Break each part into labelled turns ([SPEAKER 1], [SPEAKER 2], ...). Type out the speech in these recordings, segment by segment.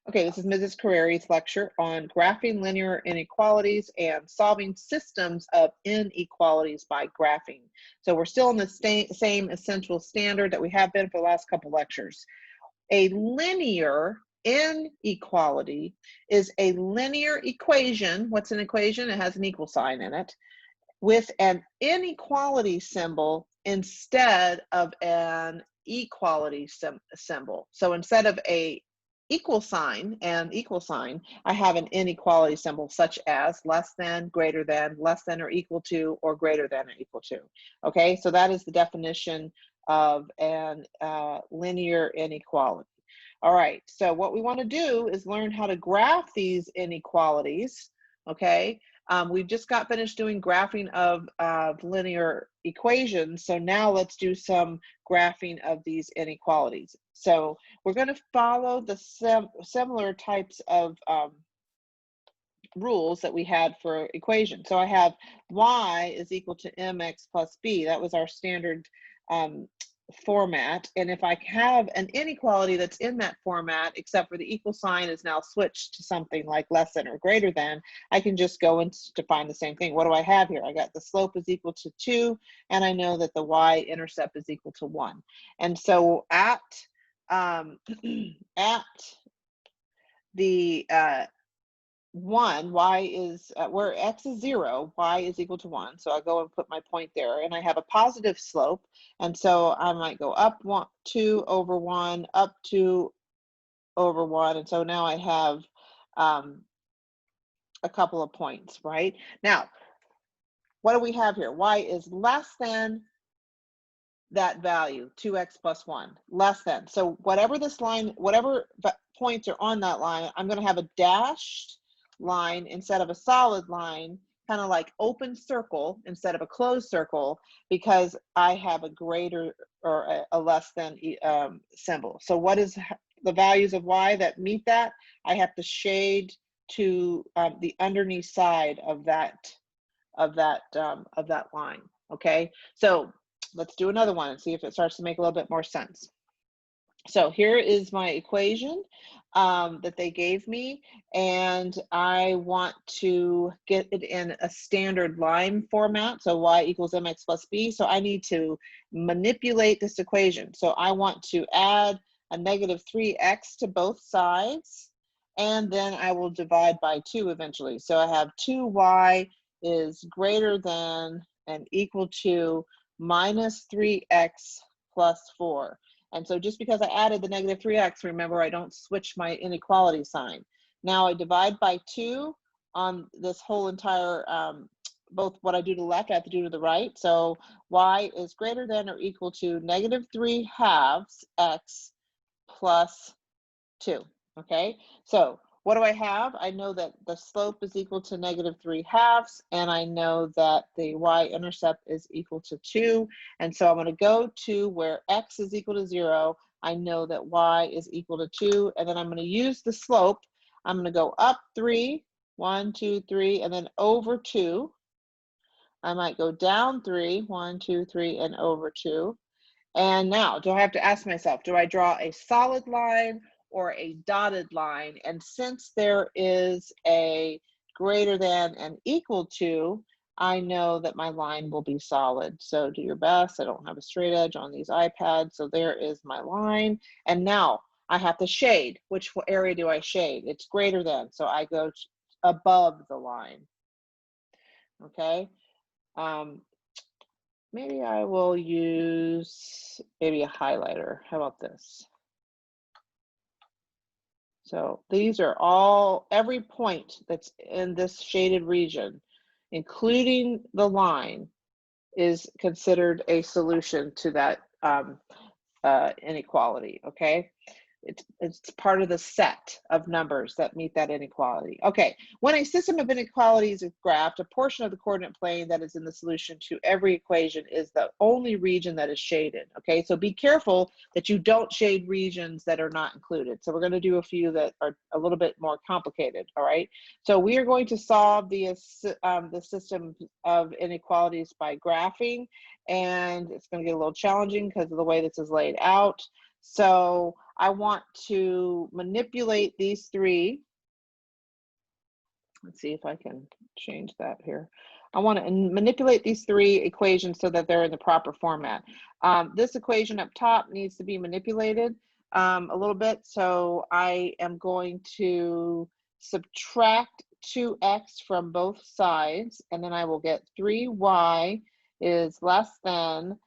[SPEAKER 1] Okay, this is Mrs. Carreri's lecture on graphing linear inequalities and solving systems of inequalities by graphing. So we're still in the same essential standard that we have been for the last couple lectures. A linear inequality is a linear equation. What's an equation? It has an equal sign in it, with an inequality symbol instead of an equality symbol. So instead of a equal sign and equal sign, I have an inequality symbol such as less than, greater than, less than or equal to, or greater than or equal to. Okay, so that is the definition of an linear inequality. All right, so what we want to do is learn how to graph these inequalities. Okay, we've just got finished doing graphing of linear equations, so now let's do some graphing of these inequalities. So we're going to follow the similar types of rules that we had for equations. So I have y is equal to mx plus b. That was our standard format. And if I have an inequality that's in that format, except for the equal sign is now switched to something like less than or greater than, I can just go and define the same thing. What do I have here? I got the slope is equal to 2, and I know that the y-intercept is equal to 1. And so at the 1, y is where x is 0, y is equal to 1. So I go and put my point there, and I have a positive slope, and so I might go up 2 over 1, up 2 over 1, and so now I have a couple of points, right? Now, what do we have here? Y is less than that value, 2x plus 1, less than. So whatever this line, whatever points are on that line, I'm going to have a dashed line instead of a solid line, kind of like open circle instead of a closed circle, because I have a greater or a less than symbol. So what is the values of y that meet that? I have to shade to the underneath side of that line. Okay, so let's do another one and see if it starts to make a little bit more sense. So here is my equation that they gave me, and I want to get it in a standard line format, so y equals mx plus b. So I need to manipulate this equation. So I want to add a negative 3x to both sides, and then I will divide by 2 eventually. So I have 2y is greater than and equal to minus 3x plus 4. And so just because I added the negative 3x, remember, I don't switch my inequality sign. Now I divide by 2 on this whole entire, both what I do to the left, I have to do to the right. So y is greater than or equal to negative 3/2 x plus 2. Okay, so what do I have? I know that the slope is equal to negative 3/2, and I know that the y-intercept is equal to 2. And so I'm going to go to where x is equal to 0. I know that y is equal to 2, and then I'm going to use the slope. I'm going to go up 3, 1, 2, 3, and then over 2. I might go down 3, 1, 2, 3, and over 2. And now, do I have to ask myself, do I draw a solid line or a dotted line? And since there is a greater than and equal to, I know that my line will be solid. So do your best. I don't have a straight edge on these iPads. So there is my line. And now I have to shade. Which area do I shade? It's greater than. So I go above the line. Okay. Maybe I will use maybe a highlighter. How about this? So these are all, every point that's in this shaded region, including the line, is considered a solution to that inequality, okay? It's part of the set of numbers that meet that inequality. Okay, when a system of inequalities is graphed, a portion of the coordinate plane that is in the solution to every equation is the only region that is shaded, okay? So be careful that you don't shade regions that are not included. So we're gonna do a few that are a little bit more complicated, all right? So we are going to solve the system of inequalities by graphing, and it's gonna get a little challenging because of the way this is laid out. So I want to manipulate these three. Let's see if I can change that here. I want to manipulate these three equations so that they're in the proper format. This equation up top needs to be manipulated a little bit. So I am going to subtract 2x from both sides, and then I will get 3y is less than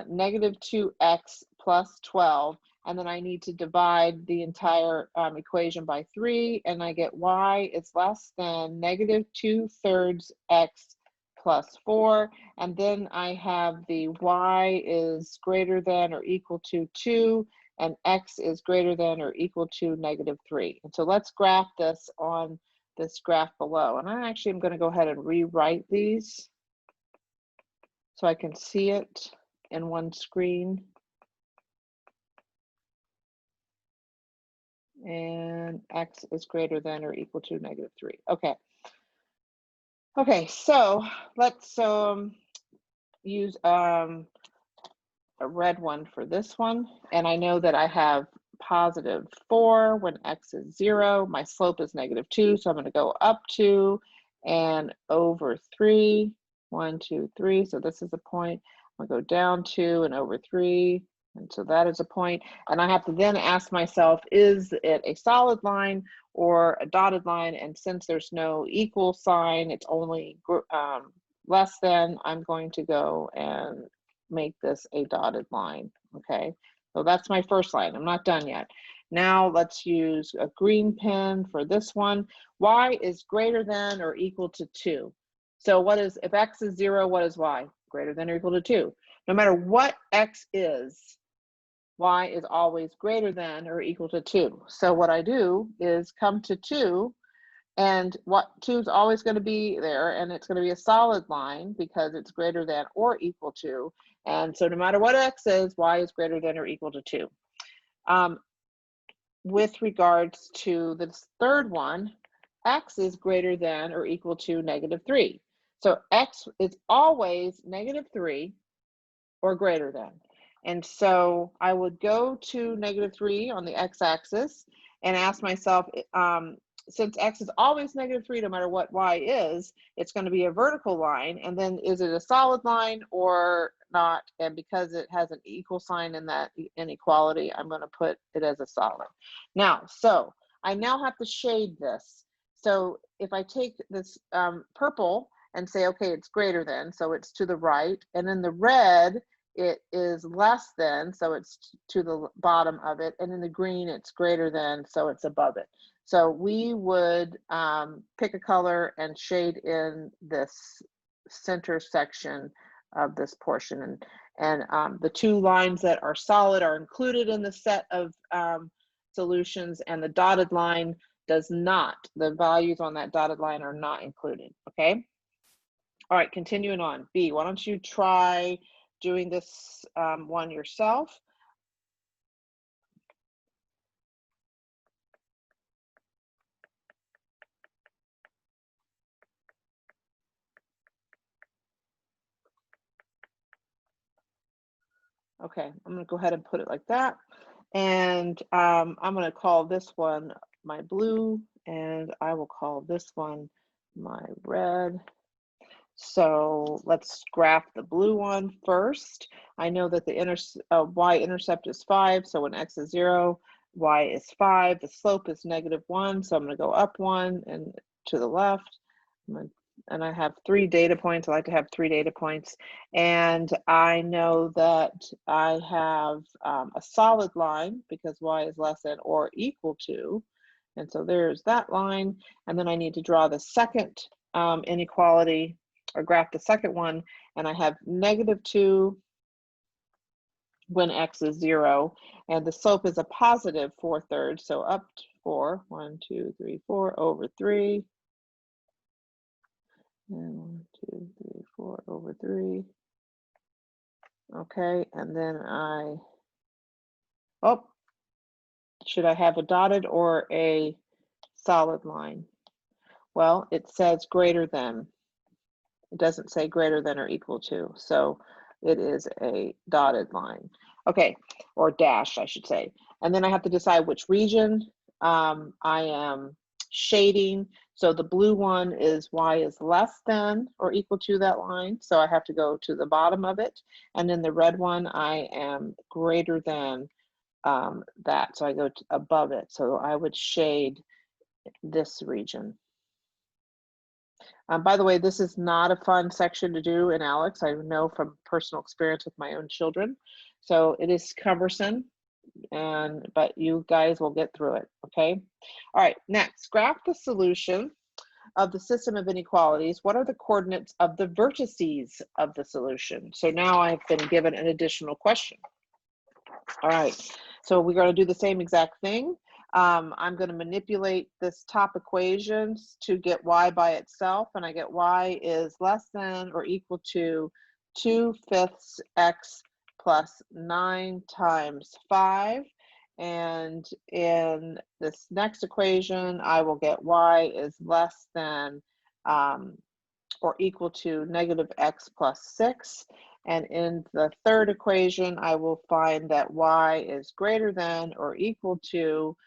[SPEAKER 1] negative 2x plus 12. And then I need to divide the entire equation by 3, and I get y is less than negative 2/3 x plus 4. And then I have the y is greater than or equal to 2, and x is greater than or equal to negative 3. And so let's graph this on this graph below. And I actually am going to go ahead and rewrite these so I can see it in one screen. And x is greater than or equal to negative 3. Okay. Okay, so let's use a red one for this one. And I know that I have positive 4 when x is 0. My slope is negative 2, so I'm going to go up 2 and over 3. 1, 2, 3. So this is a point. I'm going to go down 2 and over 3. And so that is a point. And I have to then ask myself, is it a solid line or a dotted line? And since there's no equal sign, it's only less than, I'm going to go and make this a dotted line. Okay, so that's my first line. I'm not done yet. Now let's use a green pen for this one. Y is greater than or equal to 2. So what is, if x is 0, what is y? Greater than or equal to 2. No matter what x is, y is always greater than or equal to 2. So what I do is come to 2, and what 2 is always going to be there, and it's going to be a solid line because it's greater than or equal to. And so no matter what x is, y is greater than or equal to 2. With regards to this third one, x is greater than or equal to negative 3. So x is always negative 3 or greater than. And so I would go to negative 3 on the x-axis and ask myself, since x is always negative 3, no matter what y is, it's going to be a vertical line. And then is it a solid line or not? And because it has an equal sign in that inequality, I'm going to put it as a solid. Now, so I now have to shade this. So if I take this purple and say, okay, it's greater than, so it's to the right. And in the red, it is less than, so it's to the bottom of it. And in the green, it's greater than, so it's above it. So we would pick a color and shade in this center section of this portion. And the two lines that are solid are included in the set of solutions, and the dotted line does not. The values on that dotted line are not included, okay? All right, continuing on. B, why don't you try doing this one yourself? Okay, I'm going to go ahead and put it like that. And I'm going to call this one my blue, and I will call this one my red. So let's graph the blue one first. I know that the y-intercept is 5, so when x is 0, y is 5. The slope is -1, so I'm going to go up 1 and to the left. And I have 3 data points. I like to have 3 data points. And I know that I have a solid line because y is less than or equal to. And so there's that line. And then I need to draw the second inequality, or graph the second one. And I have -2 when x is 0. And the slope is a positive 4/3. So up 4, 1, 2, 3, 4 over 3. And 1, 2, 3, 4 over 3. Okay, and then should I have a dotted or a solid line? Well, it says greater than. It doesn't say greater than or equal to, so it is a dotted line. Okay, or dash, I should say. And then I have to decide which region I am shading. So the blue one is y is less than or equal to that line. So I have to go to the bottom of it. And then the red one, I am greater than that. So I go above it. So I would shade this region. By the way, this is not a fun section to do in Alex. I know from personal experience with my own children. So it is cumbersome, but you guys will get through it, okay? All right, next, graph the solution of the system of inequalities. What are the coordinates of the vertices of the solution? So now I've been given an additional question. All right, so we're going to do the same exact thing. I'm going to manipulate this top equations to get y by itself, and I get y is less than or equal to 2/5 x plus 9 times 5. And in this next equation, I will get y is less than or equal to negative x plus 6. And in the third equation, I will find that y is greater than or equal to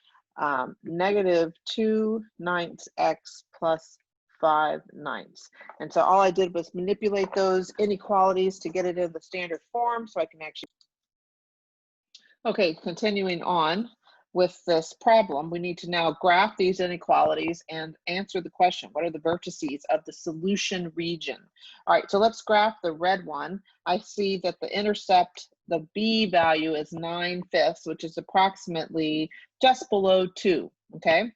[SPEAKER 1] negative 2/9 x plus 5/9. And so all I did was manipulate those inequalities to get it in the standard form so I can actually. Okay, continuing on with this problem, we need to now graph these inequalities and answer the question, what are the vertices of the solution region? All right, so let's graph the red one. I see that the intercept, the B value is 9/5, which is approximately just below 2, okay?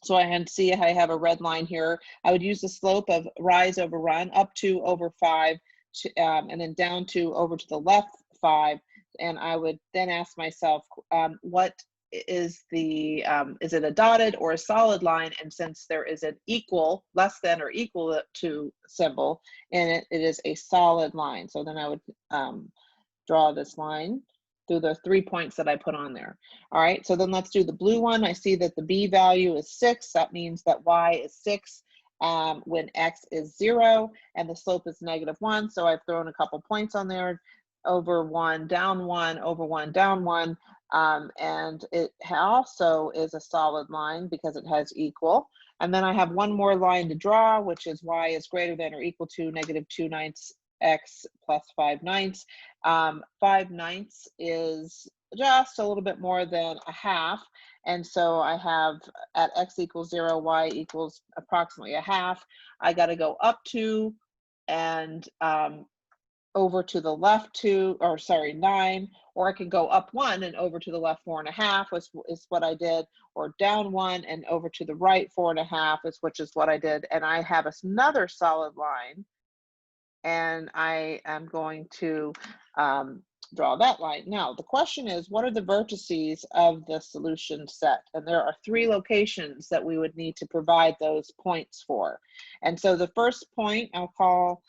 [SPEAKER 1] So I can see I have a red line here. I would use the slope of rise over run, up 2 over 5, and then down 2 over to the left 5. And I would then ask myself, what is is it a dotted or a solid line? And since there is an equal, less than or equal to symbol in it, it is a solid line. So then I would draw this line through the 3 points that I put on there. All right, so then let's do the blue one. I see that the B value is 6. That means that y is 6 when x is 0, and the slope is -1. So I've thrown a couple points on there, over 1, down 1, over 1, down 1. And it also is a solid line because it has equal. And then I have one more line to draw, which is y is greater than or equal to negative 2/9 x plus 5/9. 5/9 is just a little bit more than a half. And so I have at x equals 0, y equals approximately a half. I got to go up 2 and over to the left 2, or sorry, 9, or I can go up 1 and over to the left 4.5, is what I did, or down 1 and over to the right 4.5, which is what I did. And I have another solid line, and I am going to draw that line. Now, the question is, what are the vertices of the solution set? And there are 3 locations that we would need to provide those points for. And so the first point, I'll call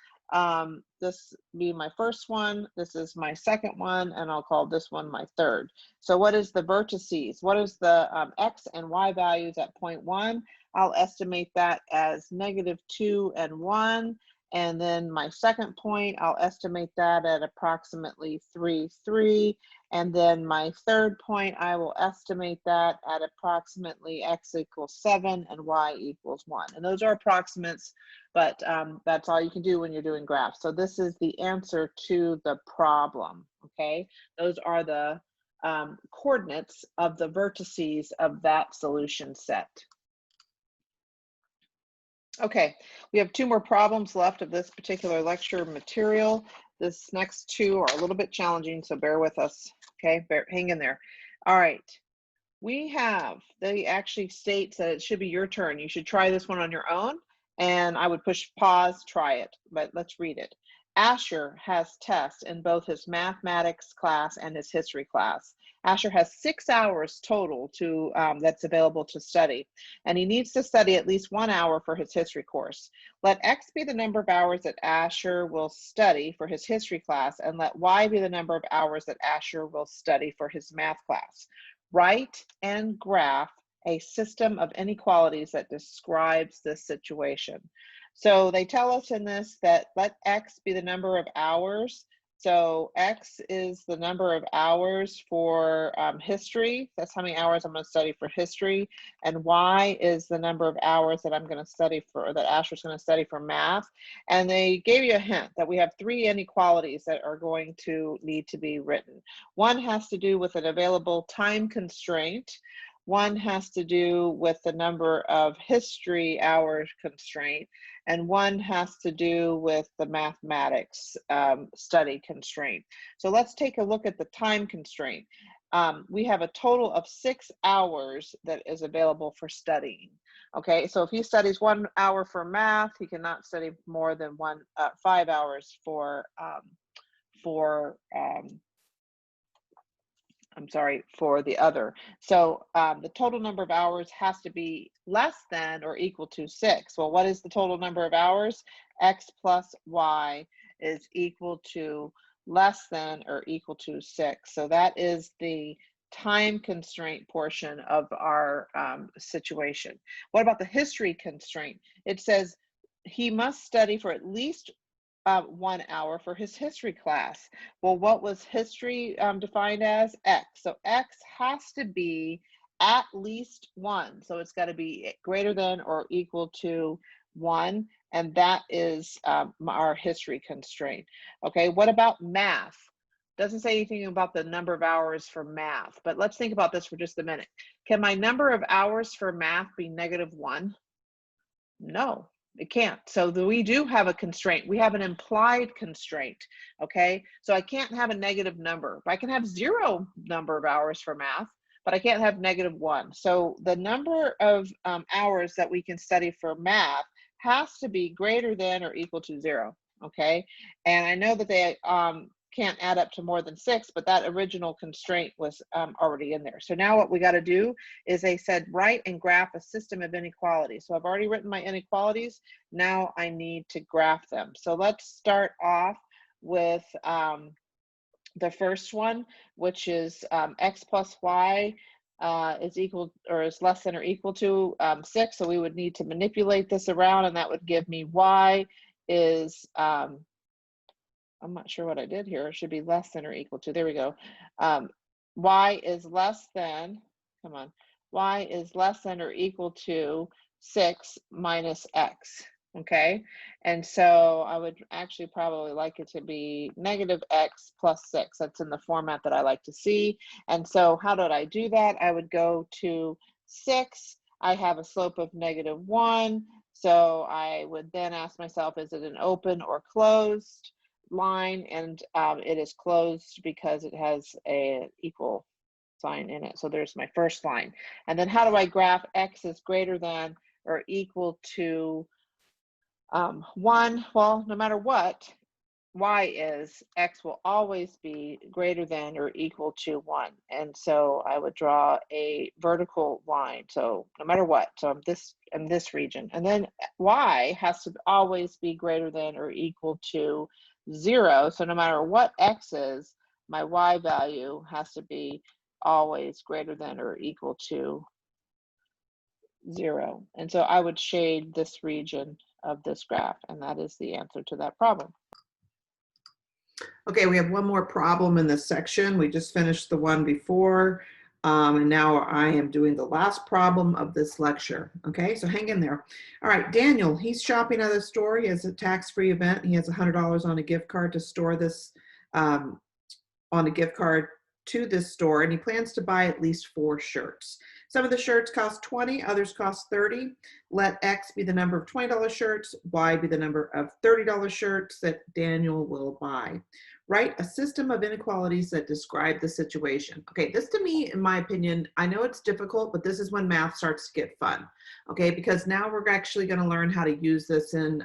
[SPEAKER 1] this be my first one, this is my second one, and I'll call this one my third. So what is the vertices? What is the x and y values at point 1? I'll estimate that as -2 and 1. And then my second point, I'll estimate that at approximately 3, 3. And then my third point, I will estimate that at approximately x equals 7 and y equals 1. And those are approximates, but that's all you can do when you're doing graphs. So this is the answer to the problem, okay? Those are the coordinates of the vertices of that solution set. Okay, we have 2 more problems left of this particular lecture material. This next 2 are a little bit challenging, so bear with us, okay? Hang in there. All right, they actually states that it should be your turn. You should try this one on your own, and I would push pause, try it, but let's read it. Asher has tests in both his mathematics class and his history class. Asher has 6 hours total that's available to study, and he needs to study at least 1 hour for his history course. Let X be the number of hours that Asher will study for his history class, and let Y be the number of hours that Asher will study for his math class. Write and graph a system of inequalities that describes this situation. So they tell us in this that let X be the number of hours So X is the number of hours for history. That's how many hours I'm going to study for history. And Y is the number of hours that I'm going to study for, that Asher's going to study for math. And they gave you a hint that we have 3 inequalities that are going to need to be written. One has to do with an available time constraint. One has to do with the number of history hours constraint, and one has to do with the mathematics study constraint. So let's take a look at the time constraint. We have a total of 6 hours that is available for studying. Okay, so if he studies 1 hour for math, he cannot study more than 5 hours for the other. So the total number of hours has to be less than or equal to 6. Well, what is the total number of hours? X plus Y is equal to less than or equal to 6. So that is the time constraint portion of our situation. What about the history constraint? It says he must study for at least 1 hour for his history class. Well, what was history defined as? X. So X has to be at least 1. So it's got to be greater than or equal to 1. And that is our history constraint. Okay, what about math? Doesn't say anything about the number of hours for math, but let's think about this for just a minute. Can my number of hours for math be -1? No, it can't. So we do have a constraint. We have an implied constraint, okay? So I can't have a negative number. I can have 0 number of hours for math, but I can't have -1. So the number of hours that we can study for math has to be greater than or equal to 0, okay? And I know that they can't add up to more than 6, but that original constraint was already in there. So now what we got to do is they said write and graph a system of inequalities. So I've already written my inequalities. Now I need to graph them. So let's start off with the first one, which is X plus Y is equal or is less than or equal to 6. So we would need to manipulate this around, and that would give me Y is I'm not sure what I did here. It should be less than or equal to. There we go. Y is less than, come on, Y is less than or equal to 6 minus X. Okay. And so I would actually probably like it to be -X plus 6. That's in the format that I like to see. And so how did I do that? I would go to 6. I have a slope of -1. So I would then ask myself, is it an open or closed line? And it is closed because it has a equal sign in it. So there's my first line. And then how do I graph X is greater than or equal to 1? Well, no matter what Y is, X will always be greater than or equal to 1. And so I would draw a vertical line. So no matter what, so I'm in this region. And then Y has to always be greater than or equal to 0. So no matter what X is, my Y value has to be always greater than or equal to 0. And so I would shade this region of this graph, and that is the answer to that problem.
[SPEAKER 2] Okay, we have one more problem in this section. We just finished the one before, and now I am doing the last problem of this lecture. Okay, so hang in there. All right, Daniel, he's shopping at a store. He has a tax-free event. He has $100 on a gift card to store this, on a gift card to this store, and he plans to buy at least 4 shirts. Some of the shirts cost $20, others cost $30. Let X be the number of $20 shirts, Y be the number of $30 shirts that Daniel will buy. Write a system of inequalities that describe the situation. Okay, this to me, in my opinion, I know it's difficult, but this is when math starts to get fun. Okay, because now we're actually going to learn how to use this in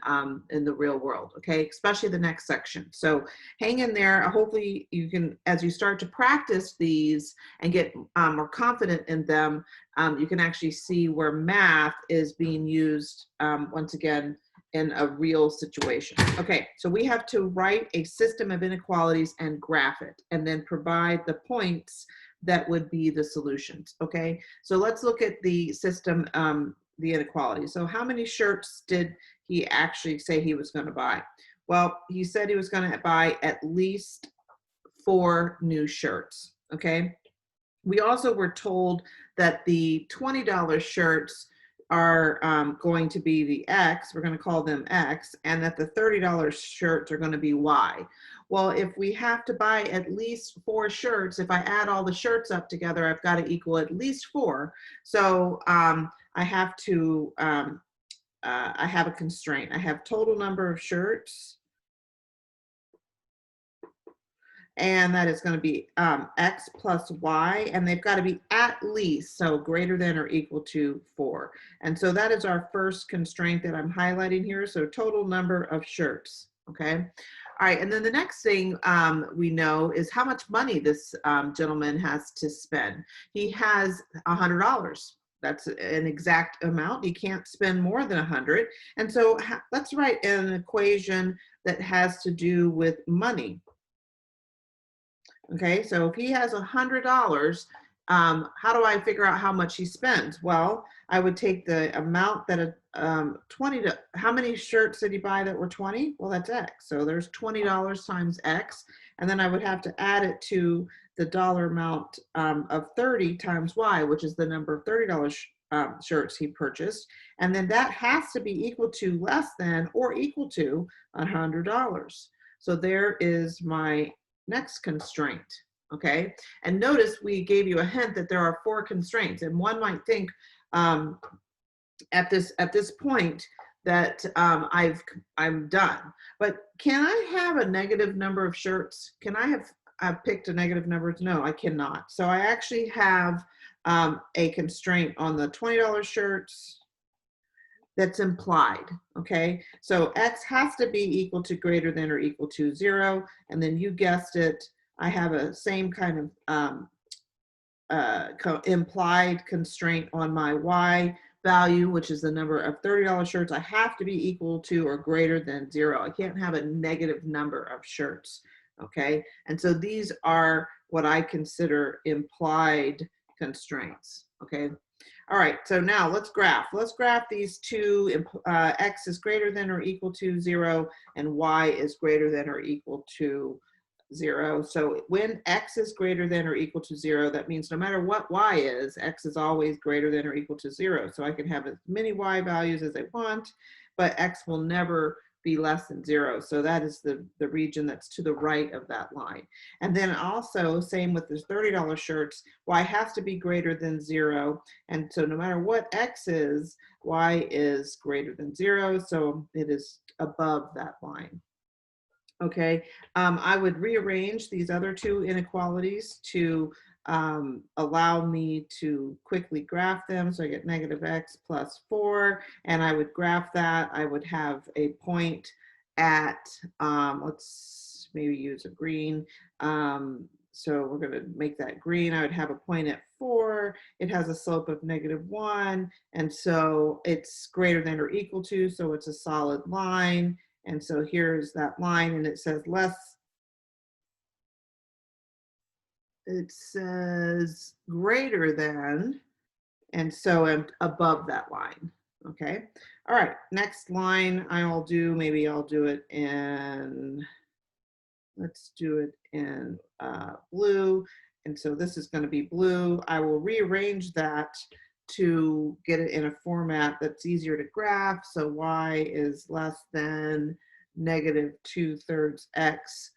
[SPEAKER 2] the real world. Okay, especially the next section. So hang in there. Hopefully you can, as you start to practice these and get more confident in them, you can actually see where math is being used once again in a real situation. Okay, so we have to write a system of inequalities and graph it, and then provide the points that would be the solutions. Okay, so let's look at the system, the inequality. So how many shirts did he actually say he was going to buy? Well, he said he was going to buy at least 4 new shirts. Okay. We also were told that the $20 shirts are going to be the X, we're going to call them X, and that the $30 shirts are going to be Y. Well, if we have to buy at least 4 shirts, if I add all the shirts up together, I've got to equal at least 4. So I have to, I have a constraint. I have total number of shirts, and that is going to be X plus Y, and they've got to be at least, so greater than or equal to 4. And so that is our first constraint that I'm highlighting here. So total number of shirts, okay? All right, and then the next thing we know is how much money this gentleman has to spend. He has $100. That's an exact amount. You can't spend more than 100. And so let's write an equation that has to do with money. Okay, so if he has $100, how do I figure out how much he spends? Well, I would take the amount that 20 to, how many shirts did he buy that were 20? Well, that's X. So there's $20 times X, and then I would have to add it to the dollar amount of 30 times Y, which is the number of $30 shirts he purchased. And then that has to be equal to, less than, or equal to $100. So there is my next constraint, okay? And notice we gave you a hint that there are 4 constraints, and one might think at this point that I'm done. But can I have a negative number of shirts? Can I have I've picked a negative number? No, I cannot. So I actually have a constraint on the $20 shirts that's implied, okay? So X has to be equal to, greater than, or equal to 0. And then you guessed it, I have a same kind of implied constraint on my Y value, which is the number of $30 shirts. I have to be equal to or greater than 0. I can't have a negative number of shirts, okay? And so these are what I consider implied constraints, okay? All right, so now let's graph. Let's graph these two. X is greater than or equal to 0, and Y is greater than or equal to 0. So when X is greater than or equal to 0, that means no matter what Y is, X is always greater than or equal to 0. So I can have as many Y values as I want, but X will never be less than 0. So that is the region that's to the right of that line. And then also, same with the $30 shirts, Y has to be greater than 0. And so no matter what X is, Y is greater than 0. So it is above that line. Okay, I would rearrange these other 2 inequalities to allow me to quickly graph them. So I get negative X plus 4, and I would graph that. I would have a point at, let's maybe use a green. So we're going to make that green. I would have a point at 4. It has a slope of -1, and so it's greater than or equal to, so it's a solid line. And so here's that line, and it says it says greater than, and so I'm above that line, okay? All right, next line I'll do, maybe I'll do it in, let's do it in blue. And so this is going to be blue. I will rearrange that to get it in a format that's easier to graph. So Y is less than -2/3 X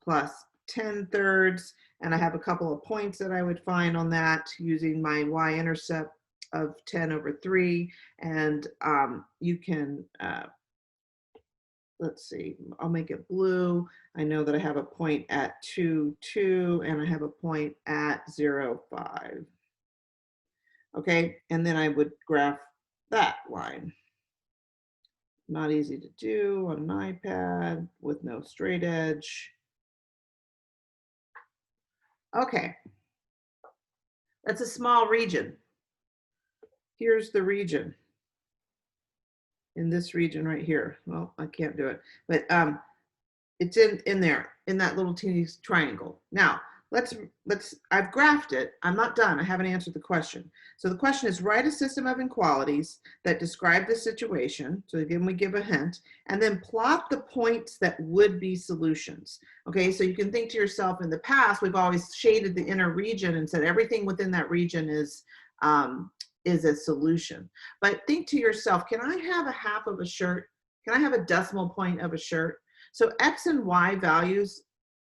[SPEAKER 2] plus 10/3. And I have a couple of points that I would find on that using my Y-intercept of 10/3. And you can, let's see, I'll make it blue. I know that I have a point at 2, 2, and I have a point at 0, 5. Okay, and then I would graph that line. Not easy to do on an iPad with no straight edge. Okay, that's a small region. Here's the region. In this region right here. Well, I can't do it, but it's in there, in that little teeny triangle. Now, I've graphed it. I'm not done. I haven't answered the question. So the question is, write a system of inequalities that describe the situation. So again, we give a hint, and then plot the points that would be solutions. Okay, so you can think to yourself, in the past, we've always shaded the inner region and said everything within that region is a solution. But think to yourself, can I have a half of a shirt? Can I have a decimal point of a shirt? So X and Y values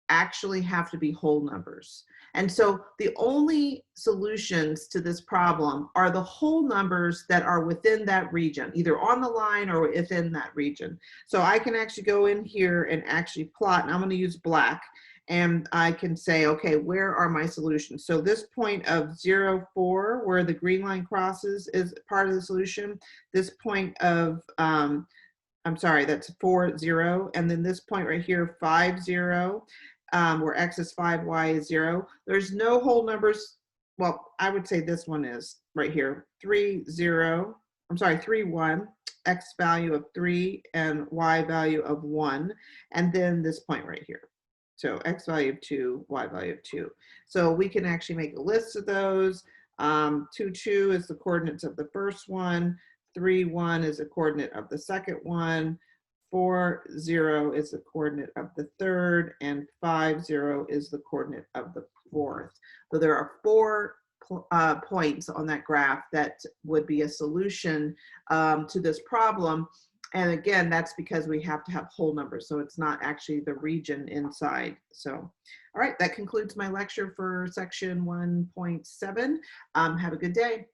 [SPEAKER 2] actually have to be whole numbers. And so the only solutions to this problem are the whole numbers that are within that region, either on the line or within that region. So I can actually go in here and actually plot, and I'm going to use black, and I can say, okay, where are my solutions? So this point of 0, 4, where the green line crosses, is part of the solution. This point of I'm sorry, that's 4, 0. And then this point right here, 5, 0, where X is 5, Y is 0. There's no whole numbers. Well, I would say this one is right here, 3, 0. I'm sorry, 3, 1, X value of 3 and Y value of 1. And then this point right here. So X value of 2, Y value of 2. So we can actually make a list of those. 2, 2 is the coordinates of the first one. 3, 1 is a coordinate of the second one, 4, 0 is the coordinate of the third, and 5, 0 is the coordinate of the fourth. So there are 4 points on that graph that would be a solution to this problem. And again, that's because we have to have whole numbers, so it's not actually the region inside. So, all right, that concludes my lecture for section 1.7. Have a good day.